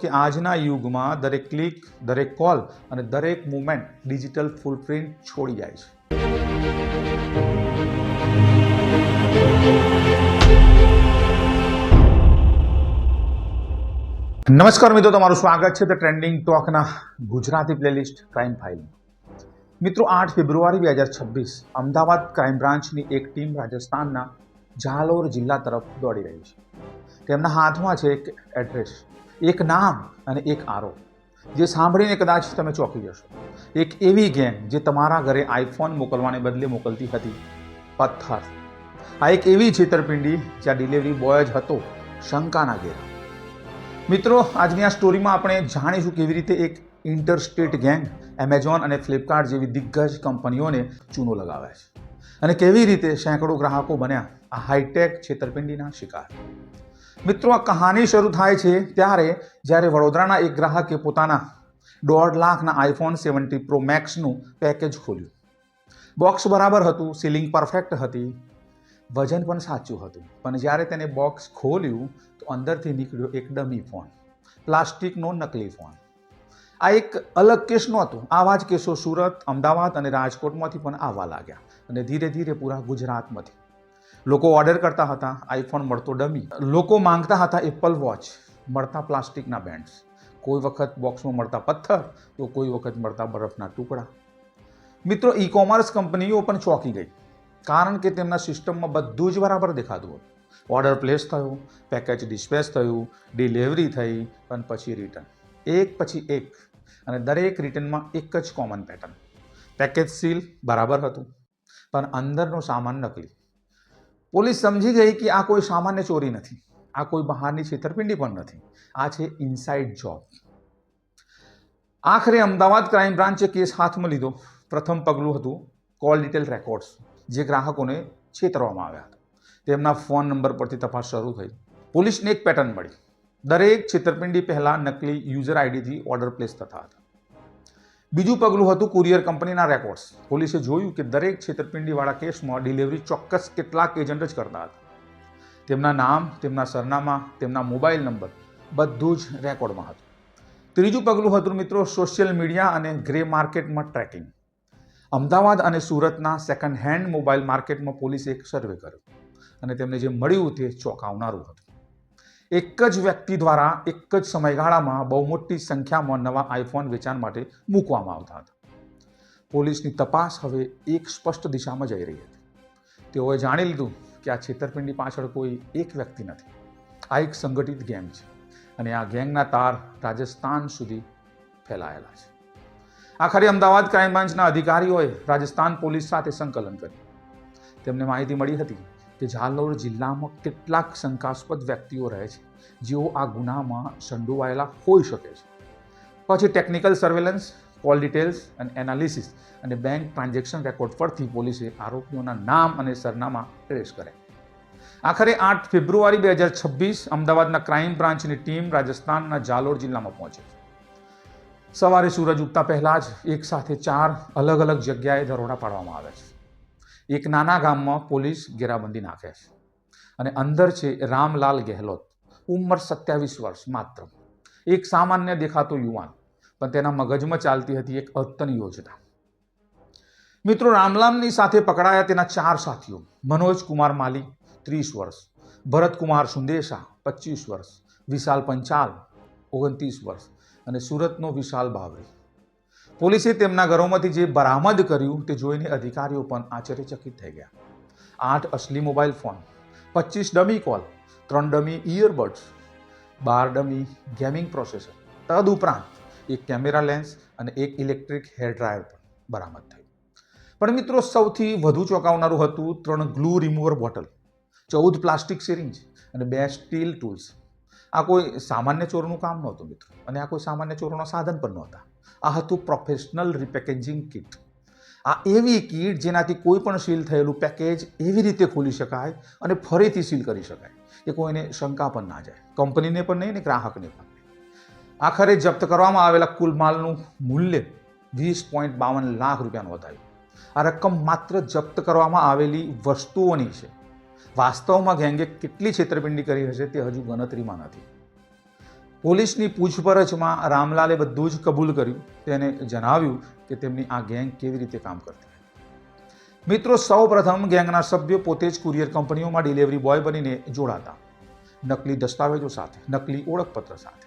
કે આજના યુગમાં દરેક ક્લિક, દરેક કોલ અને દરેક મૂવમેન્ટ ડિજિટલ ફૂટપ્રિન્ટ છોડી જાય છે. નમસ્કાર મિત્રો, તમારું સ્વાગત છે ધ ટ્રેન્ડિંગ ટોકના ગુજરાતી પ્લેલિસ્ટ ક્રાઇમ ફાઇલ. મિત્રો, 8 ફેબ્રુઆરી 2026 અમદાવાદ ક્રાઇમ બ્રાન્ચની એક ટીમ રાજસ્થાનના જાલોર જિલ્લા તરફ દોડી રહી છે. તેમના હાથમાં છે એક એડ્રેસ, એક નામ અને એક આરોપ જે સાંભળીને કદાચ તમે ચોંકી જશો. એક એવી ગેંગ જે તમારા ઘરે આઈફોન મોકલવાને બદલે મોકલતી હતી પથ્થર. આ એક એવી છેતરપિંડી જ્યાં ડિલિવરી બોય જ હતો શંકાના ઘેરા. મિત્રો, આજની આ સ્ટોરીમાં આપણે જાણીશું કેવી રીતે એક ઇન્ટરસ્ટેટ ગેંગ એમેઝોન અને ફ્લિપકાર્ટ જેવી દિગ્ગજ કંપનીઓને ચૂનો લગાવે છે અને કેવી રીતે સેંકડો ગ્રાહકો બન્યા આ હાઈટેક છેતરપિંડીના શિકાર. મિત્રો, આ કહાની શરૂ થાય છે ત્યારે જ્યારે વડોદરાના એક ગ્રાહકે પોતાના 1.5 લાખના આઈફોન 17 પ્રો મેક્સનું પેકેજ ખોલ્યું. બોક્સ બરાબર હતું, સીલિંગ પરફેક્ટ હતી, વજન પણ સાચું હતું. પણ જ્યારે તેને બોક્સ ખોલ્યું તો અંદરથી નીકળ્યો એક ડમી ફોન, પ્લાસ્ટિકનો નકલી ફોન. આ એક અલગ કેસ નહોતો. આવા જ કેસો સુરત, અમદાવાદ અને રાજકોટમાંથી પણ આવવા લાગ્યા અને ધીરે ધીરે પૂરા ગુજરાતમાંથી લોકો ઓર્ડર કરતા હતા, આઈફોન મળતો ડમી. લોકો માંગતા હતા એપલ વોચ, મળતા પ્લાસ્ટિકના બેન્ડ્સ. કોઈ વખત બોક્સમાં મળતા પથ્થર તો કોઈ વખત મળતા બરફના ટુકડા. મિત્રો, ઈ કોમર્સ કંપનીઓ પણ ચોંકી ગઈ, કારણ કે તેમના સિસ્ટમમાં બધું જ બરાબર દેખાતું હતું. ઓર્ડર પ્લેસ થયો, પેકેજ ડિસ્પેચ થયું, ડિલિવરી થઈ, પણ પછી રિટર્ન એક પછી એક, અને દરેક રિટર્નમાં એક જ કોમન પેટર્ન. પેકેજ સીલ બરાબર હતું પણ અંદરનો સામાન નકલી. પોલીસ સમજી ગઈ કે આ કોઈ સામાન્ય ચોરી નથી, આ કોઈ બહારની છેતરપિંડી પણ નથી, આ છે ઇનસાઇડ જોબ. આખરે અમદાવાદ ક્રાઇમ બ્રાન્ચે કેસ હાથમાં લીધો. પ્રથમ પગલું હતું કોલ ડિટેલ રેકોર્ડ્સ, જે ગ્રાહકોને છેતરવામાં આવ્યા હતા. તેમના ફોન નંબર પરથી તપાસ શરૂ થઈ. પોલીસને એક પેટર્ન મળી. દરેક છેતરપિંડી પહેલા નકલી યુઝર આઈડીથી ઓર્ડર પ્લેસ થતા હતા. બીજું પગલું હતું કુરિયર કંપનીના રેકોર્ડ્સ. પોલીસે જોયું કે દરેક છેતરપિંડીવાળા કેસમાં ડિલિવરી ચોક્કસ કેટલાક એજન્ટ જ કરતા હતા. તેમના નામ, તેમના સરનામા, તેમના મોબાઈલ નંબર બધું જ રેકોર્ડમાં હતું. ત્રીજું પગલું હતું મિત્રો સોશિયલ મીડિયા અને ગ્રે માર્કેટમાં ટ્રેકિંગ. અમદાવાદ અને સુરતના સેકન્ડ હેન્ડ મોબાઈલ માર્કેટમાં પોલીસે એક સર્વે કર્યો અને તેમને જે મળ્યું તે ચોંકાવનારું હતું. એક જ વ્યક્તિ દ્વારા એક જ સમયગાળામાં બહુ મોટી સંખ્યામાં નવા આઈફોન વેચાણ માટે મૂકવામાં આવતા હતા. પોલીસની તપાસ હવે એક સ્પષ્ટ દિશામાં જઈ રહી હતી. તેઓએ જાણી લીધું કે આ છેતરપિંડી પાછળ કોઈ એક વ્યક્તિ નથી, આ એક સંગઠિત ગેંગ છે અને આ ગેંગના તાર રાજસ્થાન સુધી ફેલાયેલા છે. આખરે અમદાવાદ ક્રાઇમ બ્રાન્ચના અધિકારીઓએ રાજસ્થાન પોલીસ સાથે સંકલન કર્યું. તેમને માહિતી મળી હતી કે જાલોર જિલ્લામાં કેટલાક શંકાસ્પદ વ્યક્તિઓ રહે છે જેઓ આ ગુનામાં સંડોવાયેલા હોઈ શકે છે. પછી ટેકનિકલ સર્વેલન્સ, કોલ ડિટેલ્સ અને એનાલિસિસ અને બેંક ટ્રાન્ઝેક્શન રેકોર્ડ પરથી પોલીસે આરોપીઓના નામ અને સરનામા ટ્રેસ કર્યા. આખરે 8 ફેબ્રુઆરી 2026 અમદાવાદના ક્રાઇમ બ્રાન્ચની ટીમ રાજસ્થાનના જાલોર જિલ્લામાં પહોંચે. સવારે સૂરજ ઉગતા પહેલા જ એક સાથે 4 અલગ અલગ જગ્યાએ દરોડા પાડવામાં આવે છે. એક નાના ગામમાં પોલીસ ઘેરાબંધી નાખે છે અને અંદર છે રામલાલ ગેહલોત, ઉંમર 27 વર્ષ માત્ર. એક સામાન્ય દેખાતો યુવાન, પણ તેના મગજમાં ચાલતી હતી એક અતન યોજના. મિત્રો, રામલાલની સાથે પકડાયા તેના 4 સાથીઓ: મનોજ કુમાર માલી 30 વર્ષ, ભરત કુમાર સુંદેશા 25 વર્ષ, વિશાલ પંચાલ 29 વર્ષ અને સુરતનો વિશાલ બાવરી. પોલીસે તેમના ઘરોમાંથી જે બરામદ કર્યું તે જોઈને અધિકારીઓ પણ આશ્ચર્યચકિત થઈ ગયા. 8 અસલી mobile phone, 25 dummy call, 3 dummy earbuds, 12 dummy gaming processor, તદુપરાંત એક કેમેરા લેન્સ અને એક ઇલેક્ટ્રિક હેર ડ્રાયર પણ બરામદ થયું. પણ મિત્રો, સૌથી વધુ ચોંકાવનારું હતું 3 glue remover bottle, 14 plastic syringe અને 2 સ્ટીલ ટૂલ્સ. આ કોઈ સામાન્ય ચોરનું કામ નહોતું મિત્રો, અને આ કોઈ સામાન્ય ચોરોના સાધન પણ નહોતા. આ હતું પ્રોફેશનલ રિપેકેજિંગ કિટ. આ એવી કીટ જેનાથી કોઈ પણ સીલ થયેલું પેકેજ એવી રીતે ખોલી શકાય અને ફરીથી સીલ કરી શકાય કે કોઈને શંકા પણ ના જાય, કંપનીને પણ નહીં ને ગ્રાહકને પણ. આખરે જપ્ત કરવામાં આવેલા કુલ માલનું મૂલ્ય 20.52 લાખ રૂપિયાનું વધાયું. આ રકમ માત્ર જપ્ત કરવામાં આવેલી વસ્તુઓની છે. વાસ્તવમાં ગેંગે કેટલી છેતરપિંડી કરી હશે તે હજુ ગણતરીમાં નથી. પોલીસની પૂછપરછમાં રામલાલે બધું જ કબૂલ કર્યું. તેને જણાવ્યું કે તેમની આ ગેંગ કેવી રીતે કામ કરતી. મિત્રો, સૌ પ્રથમ ગેંગના સભ્યો પોતે જ કુરિયર કંપનીઓમાં ડિલિવરી બોય બનીને જોડાતા, નકલી દસ્તાવેજો સાથે, નકલી ઓળખપત્ર સાથે.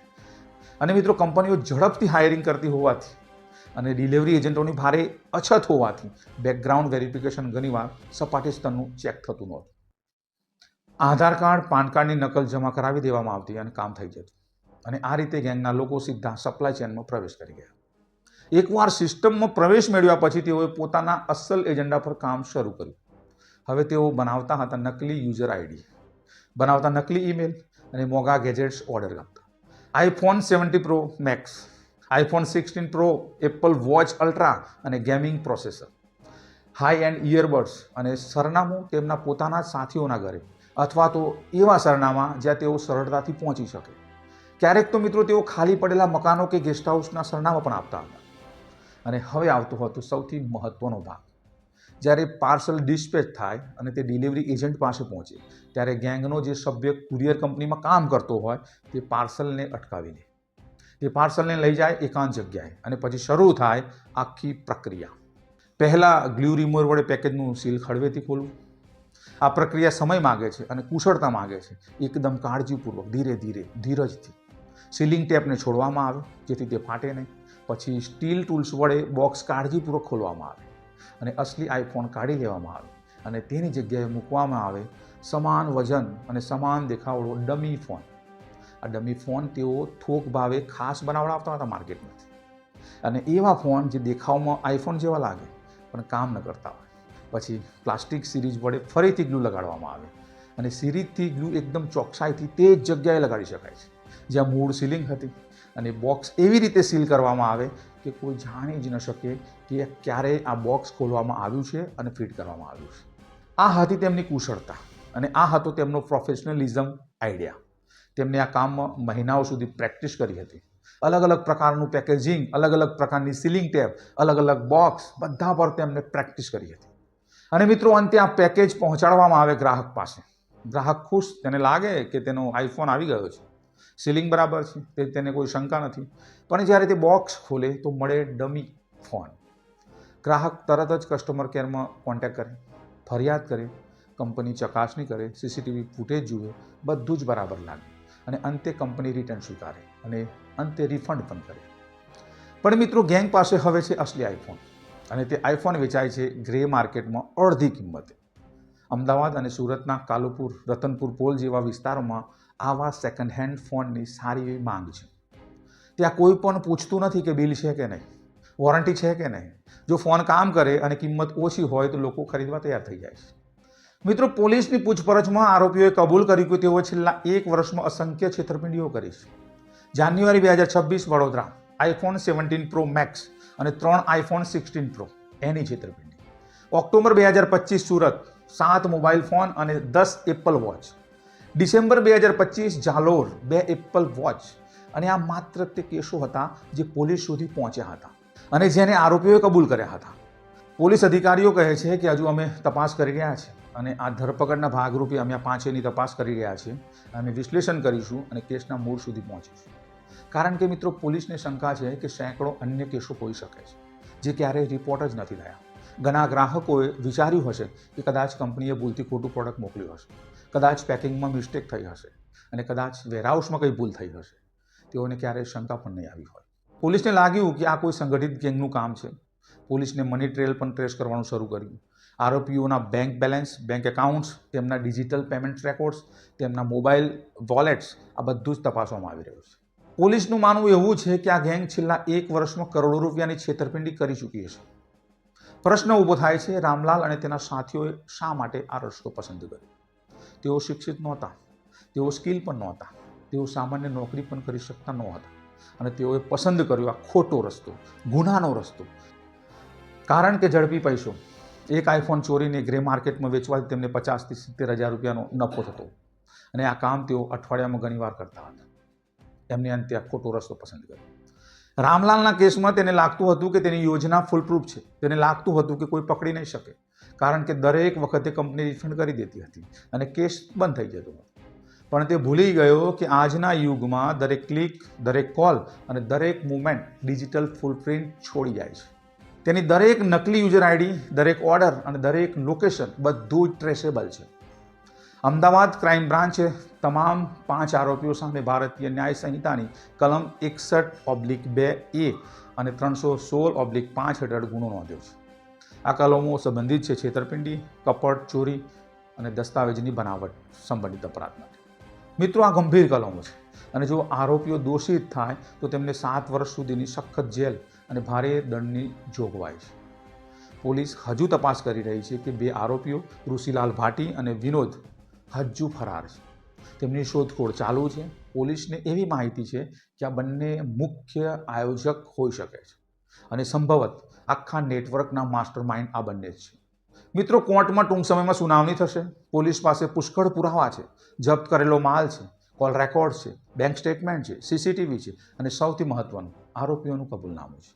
અને મિત્રો, કંપનીઓ ઝડપથી હાયરિંગ કરતી હોવાથી અને ડિલિવરી એજન્ટોની ભારે અછત હોવાથી બેકગ્રાઉન્ડ વેરિફિકેશન ઘણીવાર સપાટી સ્તરનું ચેક થતું નહોતું. આધાર કાર્ડ, પાન કાર્ડની નકલ જમા કરાવી દેવામાં આવતી અને કામ થઈ જતું. અને આ રીતે ગેંગના લોકો સીધા સપ્લાય ચેનમાં પ્રવેશ કરી ગયા. એકવાર સિસ્ટમમાં પ્રવેશ મેળવ્યા પછી તેઓએ પોતાના અસલ એજન્ડા પર કામ શરૂ કર્યું. હવે તેઓ બનાવતા હતા નકલી યુઝર આઈડી, બનાવતા નકલી ઈમેલ અને મોંઘા ગેજેટ્સ ઓર્ડર કરતા. iPhone 17 Pro Max, iPhone 16 Pro, Apple Watch Ultra અને gaming processor, high and earbuds અને સરનામું તેમના પોતાના સાથીઓના ઘરે અથવા તો એવા સરનામા જ્યાં તેઓ સરળતાથી પહોંચી શકે. ક્યારેક તો મિત્રો તેઓ ખાલી પડેલા મકાનો કે ગેસ્ટ હાઉસના સરનામા પણ આપતા હતા. અને હવે આવતો હતો સૌથી મહત્વનો ભાગ. જ્યારે પાર્સલ ડિસ્પેચ થાય અને તે ડિલિવરી એજન્ટ પાસે પહોંચે ત્યારે ગેંગનો જે સભ્ય કુરિયર કંપનીમાં કામ કરતો હોય તે પાર્સલને અટકાવી લે. તે પાર્સલને લઈ જાય એકાંત જગ્યાએ અને પછી શરૂ થાય આખી પ્રક્રિયા. પહેલાં ગ્લુ રિમૂવર વડે પેકેજનું સીલ ખડવેથી ખોલવું. આ પ્રક્રિયા સમય માગે છે અને કુશળતા માગે છે. એકદમ કાળજીપૂર્વક, ધીરે ધીરે, ધીરજથી સીલિંગ ટેપને છોડવામાં આવે જેથી તે ફાટે નહીં. પછી સ્ટીલ ટૂલ્સ વડે બોક્સ કાળજીપૂર્વક ખોલવામાં આવે અને અસલી આઈફોન કાઢી લેવામાં આવે અને તેની જગ્યાએ મૂકવામાં આવે સમાન વજન અને સમાન દેખાવડો ડમી ફોન. આ ડમી ફોન તેઓ થોક ભાવે ખાસ બનાવડાવતા હતા માર્કેટમાંથી. અને એવા ફોન જે દેખાવમાં આઈફોન જેવા લાગે પણ કામ ન કરતા હોય. પછી પ્લાસ્ટિક સિરીઝ વડે ફરીથી ગ્લુ લગાડવામાં આવે અને સિરીઝથી ગ્લુ એકદમ ચોકસાઈથી તે જ જગ્યાએ લગાડી શકાય છે જ્યાં મૂળ સીલિંગ હતી. અને બોક્સ એવી રીતે સીલ કરવામાં આવે કે કોઈ જાણી જ ન શકે કે ક્યારે આ બોક્સ ખોલવામાં આવ્યું છે અને ફિટ કરવામાં આવ્યું છે. આ હતી તેમની કુશળતા અને આ હતો તેમનો પ્રોફેશનલિઝમ આઈડિયા. તેમને આ કામમાં મહિનાઓ સુધી પ્રેક્ટિસ કરી હતી. અલગ અલગ પ્રકારનું પેકેજિંગ, અલગ અલગ પ્રકારની સીલિંગ ટેપ, અલગ અલગ બોક્સ, બધા પર તેમને પ્રેક્ટિસ કરી હતી. અને મિત્રો, અંતે આ પેકેજ પહોંચાડવામાં આવે ગ્રાહક પાસે. ગ્રાહક ખુશ, તેને લાગે કે તેનો આઈફોન આવી ગયો છે, સીલિંગ બરાબર છે, તે તેને કોઈ શંકા નથી. પણ જ્યારે તે બોક્સ ખોલે તો મળે ડમી ફોન. ગ્રાહક તરત જ કસ્ટમર કેરમાં કોન્ટેક્ટ કરે, ફરિયાદ કરે, કંપની ચકાસણી કરે, સીસીટીવી ફૂટેજ જુએ, બધું જ બરાબર લાગે અને અંતે કંપની રિટર્ન સ્વીકારે અને અંતે રિફંડ પણ કરે. પણ મિત્રો, ગેંગ પાસે હવે છે અસલી આઈફોન અને તે આઈફોન વેચાય છે ગ્રે માર્કેટમાં અડધી કિંમતે. અમદાવાદ અને સુરતના કાલુપુર, રતનપુર પોલ જેવા વિસ્તારોમાં આવા સેકન્ડ હેન્ડ ફોનની સારી એવી માંગ છે. ત્યાં કોઈ પણ પૂછતું નથી કે બિલ છે કે નહીં, વોરંટી છે કે નહીં. જો ફોન કામ કરે અને કિંમત ઓછી હોય તો લોકો ખરીદવા તૈયાર થઈ જાય છે. મિત્રો, પોલીસની પૂછપરછમાં આરોપીઓએ કબૂલ કર્યું કે તેઓ છેલ્લા 1 વર્ષમાં અસંખ્ય છેતરપિંડીઓ કરી છે. જાન્યુઆરી 2026 વડોદરા, iPhone 17 Pro Max અને 3 iPhone 16 Pro એની છેતરપિંડી. ઓક્ટોબર 2025 સુરત, 7 મોબાઈલ ફોન અને 10 Apple watch. December 2025 Jalore, 2 Apple watch. અને આ માત્ર તે કેસો હતા જે પોલીસ સુધી પહોંચ્યા હતા અને જેને આરોપીઓએ કબૂલ કર્યા હતા. પોલીસ અધિકારીઓ કહે છે કે હજુ અમે તપાસ કરી રહ્યા છીએ અને આ ધરપકડના ભાગરૂપે અમે આ પાંચેયની તપાસ કરી રહ્યા છીએ. અમે વિશ્લેષણ કરીશું અને કેસના મૂળ સુધી પહોંચીશું. કારણ કે મિત્રો, પોલીસને શંકા છે કે સેંકડો અન્ય કેસો હોઈ શકે છે જે ક્યારેય રિપોર્ટ જ નથી થયા. ઘણા ગ્રાહકોએ વિચાર્યું હશે કે કદાચ કંપનીએ ભૂલથી ખોટું પ્રોડક્ટ મોકલ્યું હશે, કદાચ પેકિંગમાં મિસ્ટેક થઈ હશે અને કદાચ વેરહાઉસમાં કંઈ ભૂલ થઈ હશે. તેઓને ક્યારેય શંકા પણ નહીં આવી હોય. પોલીસને લાગ્યું કે આ કોઈ સંગઠિત ગેંગનું કામ છે. પોલીસને મની ટ્રેલ પણ ટ્રેસ કરવાનું શરૂ કર્યું. આરોપીઓના બેંક બેલેન્સ, બેંક એકાઉન્ટ્સ, તેમના ડિજિટલ પેમેન્ટ રેકોર્ડ્સ, તેમના મોબાઈલ વોલેટ્સ, આ બધું જ તપાસવામાં આવી રહ્યું છે. પોલીસનું માનવું એવું છે કે આ ગેંગ છેલ્લા 1 વર્ષમાં કરોડો રૂપિયાની છેતરપિંડી કરી ચૂકી છે. પ્રશ્ન ઊભો થાય છે, રામલાલ અને તેના સાથીઓએ શા માટે આ રસ્તો પસંદ કર્યો? તેઓ શિક્ષિત નહોતા, તેઓ સ્કિલ પણ નહોતા, તેઓ સામાન્ય નોકરી પણ કરી શકતા નહોતા અને તેઓએ પસંદ કર્યો આ ખોટો રસ્તો, ગુનાનો રસ્તો. કારણ કે ઝડપી પૈસો. એક આઈફોન ચોરીને ગ્રે માર્કેટમાં વેચવાથી તેમને 50,000 થી 70,000 રૂપિયાનો નફો થતો અને આ કામ તેઓ અઠવાડિયામાં ઘણીવાર કરતા હતા. એમને અંતે આ ખોટો રસ્તો પસંદ કર્યો. રામલાલના કેસમાં તેને લાગતું હતું કે તેની યોજના ફૂલપ્રૂફ છે. તેને લાગતું હતું કે કોઈ પકડી નહીં શકે કારણ કે દરેક વખતે કંપની રિફંડ કરી દેતી હતી અને કેસ બંધ થઈ જતો હતો. પણ તે ભૂલી ગયો કે આજના યુગમાં દરેક ક્લિક, દરેક કોલ અને દરેક મુવમેન્ટ ડિજિટલ ફૂટપ્રિન્ટ છોડી જાય છે. તેની દરેક નકલી યુઝર આઈડી, દરેક ઓર્ડર અને દરેક લોકેશન બધું જ ટ્રેસેબલ છે. અમદાવાદ ક્રાઇમ બ્રાન્ચે તમામ 5 આરોપીઓ સામે ભારતીય ન્યાય સંહિતાની કલમ 61/2A અને 316/5 હેઠળ ગુનો નોંધ્યો છે. આ કલમો સંબંધિત છે છેતરપિંડી, કપટ, ચોરી અને દસ્તાવેજની બનાવટ સંબંધિત અપરાધ માટે. મિત્રો, આ ગંભીર કલમો છે અને જો આરોપીઓ દોષિત થાય તો તેમને 7 વર્ષ સુધીની સખત જેલ અને ભારે દંડની જોગવાઈ છે. પોલીસ હજુ તપાસ કરી રહી છે કે 2 આરોપીઓ ઋષિલાલ ભાટી અને વિનોદ હજુ ફરાર છે. તેમની શોધખોળ ચાલુ છે. પોલીસને એવી માહિતી છે કે આ બંને મુખ્ય આયોજક હોઈ શકે છે અને સંભવત આખા નેટવર્કના માસ્ટર માઇન્ડ આ બંને જ છે. મિત્રો, કોર્ટમાં ટૂંક સમયમાં સુનાવણી થશે. પોલીસ પાસે પુષ્કળ પુરાવા છે, જપ્ત કરેલો માલ છે, કોલ રેકોર્ડ છે, બેંક સ્ટેટમેન્ટ છે, સીસીટીવી છે અને સૌથી મહત્વનું આરોપીઓનું કબૂલનામું છે.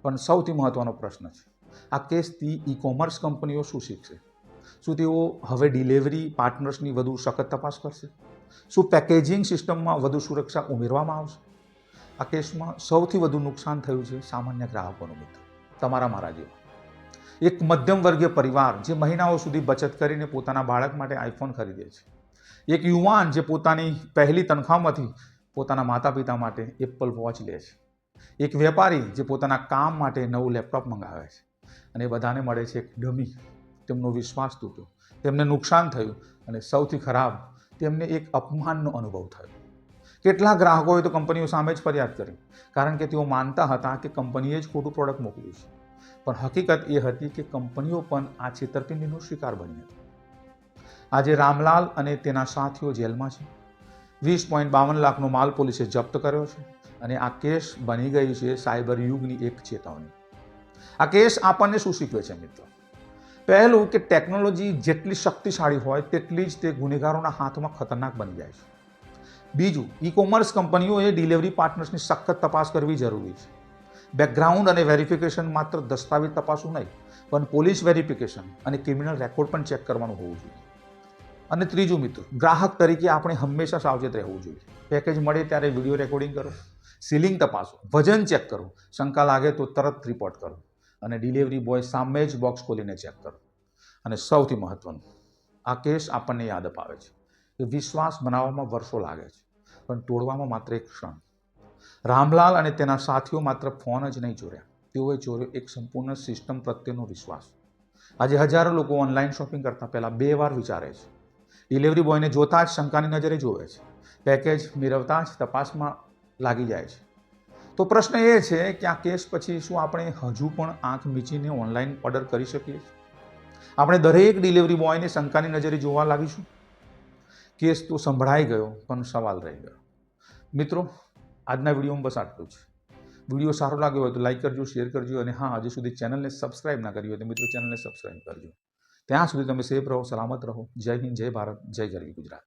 પણ સૌથી મહત્વનો પ્રશ્ન છે, આ કેસથી ઈ કોમર્સ કંપનીઓ શું શીખશે? શું તેઓ હવે ડિલિવરી પાર્ટનર્સની વધુ સખત તપાસ કરશે? શું પેકેજિંગ સિસ્ટમમાં વધુ સુરક્ષા ઉમેરવામાં આવશે? આ કેસમાં સૌથી વધુ નુકસાન થયું છે સામાન્ય ગ્રાહકોનું. મિત્ર, તમારા મારા જેવા એક મધ્યમ વર્ગીય પરિવાર જે મહિનાઓ સુધી બચત કરીને પોતાના બાળક માટે આઈફોન ખરીદે છે. એક યુવાન જે પોતાની પહેલી તનખ્વાહમાંથી પોતાના માતા પિતા માટે એપલ વોચ લે છે. એક વેપારી જે પોતાના કામ માટે નવું લેપટોપ મંગાવે છે. અને એ બધાને મળે છે એક ડમી. તેમનો વિશ્વાસ તૂટ્યો, તેમને નુકસાન થયું અને સૌથી ખરાબ, તેમને એક અપમાનનો અનુભવ થયો. કેટલાક ગ્રાહકોએ તો કંપનીઓ સામે જ ફરિયાદ કરી, કારણ કે તેઓ માનતા હતા કે કંપનીએ જ ખોટું પ્રોડક્ટ મોકલ્યું છે. પણ હકીકત એ હતી કે કંપનીઓ પણ આ છેતરપિંડીનો શિકાર બની હતી. આજે રામલાલ અને તેના સાથીઓ જેલમાં છે. 20.52 લાખનો માલ પોલીસે જપ્ત કર્યો છે અને આ કેસ બની ગઈ છે સાયબર યુગની એક ચેતવણી. આ કેસ આપણને શું શીખવે છે મિત્રો? પહેલું, કે ટેકનોલોજી જેટલી શક્તિશાળી હોય તેટલી જ તે ગુનેગારોના હાથમાં ખતરનાક બની જાય છે. બીજું, ઈ કોમર્સ કંપનીઓએ ડિલિવરી પાર્ટનર્સની સખત તપાસ કરવી જરૂરી છે. બેકગ્રાઉન્ડ અને વેરિફિકેશન માત્ર દસ્તાવેજ તપાસવું નહીં, પણ પોલીસ વેરિફિકેશન અને ક્રિમિનલ રેકોર્ડ પણ ચેક કરવાનું હોવું જોઈએ. અને ત્રીજું મિત્રો, ગ્રાહક તરીકે આપણે હંમેશા સાવચેત રહેવું જોઈએ. પેકેજ મળે ત્યારે વિડીયો રેકોર્ડિંગ કરો, સીલિંગ તપાસો, વજન ચેક કરો, શંકા લાગે તો તરત રિપોર્ટ કરો અને ડિલિવરી બોય સામે જ બોક્સ ખોલીને ચેક કરો. અને સૌથી મહત્વનું, આ કેસ આપણને યાદ અપાવે છે કે વિશ્વાસ બનાવવામાં વર્ષો લાગે છે, પણ તોડવામાં માત્ર એક ક્ષણ. રામલાલ અને તેના સાથીઓ માત્ર ફોન જ નહીં ચોર્યા, તેઓએ ચોર્યો એક સંપૂર્ણ સિસ્ટમ પ્રત્યેનો વિશ્વાસ. આજે હજારો લોકો ઓનલાઈન શોપિંગ કરતા પહેલા 2 વાર વિચારે છે. ડિલિવરી બોયને જોતા જ શંકાની નજરે જોવે છે. પેકેજ મેળવતા જ તપાસમાં લાગી જાય છે. તો પ્રશ્ન એ છે કે આ કેસ પછી શું આપણે હજુ પણ આંખ મીચીને ઓનલાઈન ઓર્ડર કરી શકીએ? આપણે દરેક ડિલિવરી બોયને શંકાની નજરે જોવા લાગીશું? કેસ તો સંભળાઈ ગયો, પણ સવાલ રહી ગયો. મિત્રો, આજના વિડીયોમાં બસ આટલું જ. વિડીયો સારો લાગ્યો હોય તો લાઈક કરજો, શેર કરજો અને હા, હજુ સુધી ચેનલને સબસ્ક્રાઇબ ના કરી હોય તો મિત્રો ચેનલને સબસ્ક્રાઇબ કરજો. ત્યાં સુધી તમે સેફ રહો, સલામત રહો. જય હિન્દ, જય ભારત, જય ગરવી ગુજરાત.